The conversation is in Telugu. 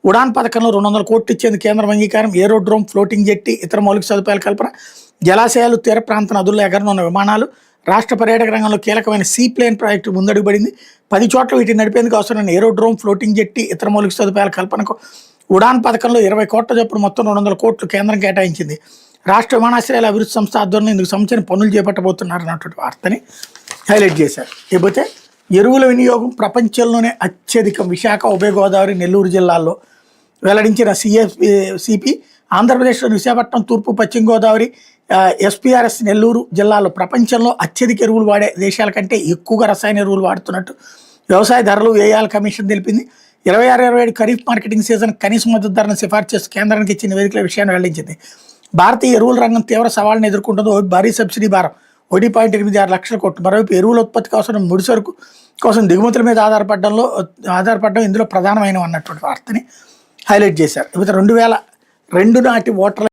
ఉడాన్ పథకంలో 200 కోట్లు ఇచ్చేందుకు కేంద్రం అంగీకారం. ఏరోడ్రోమ్, ఫ్లోటింగ్ జెట్టి, ఇతర మౌలిక సదుపాయాల కల్పన. జలాశయాలు, తీర ప్రాంత నదుల్లో ఎగరనున్న విమానాలు. రాష్ట్ర పర్యాటక రంగంలో కీలకమైన సీ ప్లేన్ ప్రాజెక్టు ముందడుగుపడింది. 10 చోట్ల వీటిని నడిపేందుకు అవసరమైన ఏరోడ్రోమ్, ఫ్లోటింగ్ జెట్టి, ఇతర మౌలిక సదుపాయాల కల్పనకు ఉడాన్ పథకంలో 20 కోట్ల చొప్పున మొత్తం 200 కోట్లు కేంద్రం కేటాయించింది. రాష్ట్ర విమానాశ్రయాల అభివృద్ధి సంస్థ ఆధ్వర్యంలో ఇందుకు సంబంధించిన పనులు చేపట్టబోతున్నారు అన్నటువంటి వార్తని హైలైట్ చేశారు. లేకపోతే ఎరువుల వినియోగం ప్రపంచంలోనే అత్యధికం. విశాఖ, ఉభయ గోదావరి, నెల్లూరు జిల్లాల్లో వెల్లడించిన సిపి ఆంధ్రప్రదేశ్లోని విశాఖపట్నం, తూర్పు పశ్చిమ గోదావరి, ఎస్పీఆర్ఎస్ నెల్లూరు జిల్లాలో ప్రపంచంలో అత్యధిక ఎరువులు వాడే దేశాల కంటే ఎక్కువగా రసాయన ఎరువులు వాడుతున్నట్టు వ్యవసాయ ధరలు వ్యయాల కమిషన్ తెలిపింది. 26-27 ఖరీఫ్ మార్కెటింగ్ సీజన్ కనీస మద్దతు ధరను సిఫార్సు చేసి కేంద్రానికి ఇచ్చిన నివేదికల విషయాన్ని వెల్లడించింది. భారతీయ ఎరువుల రంగం తీవ్ర సవాళ్ళను ఎదుర్కొంటుందో భారీ సబ్సిడీ భారం 1.86 లక్షల కోట్లు. మరోవైపు ఎరువుల ఉత్పత్తికి అవసరం ముడి సరుకు కోసం దిగుమతుల మీద ఆధారపడడం ఇందులో ప్రధానమైన అన్నటువంటి వార్తని హైలైట్ చేశారు. 2002 నాటి ఓటర్ల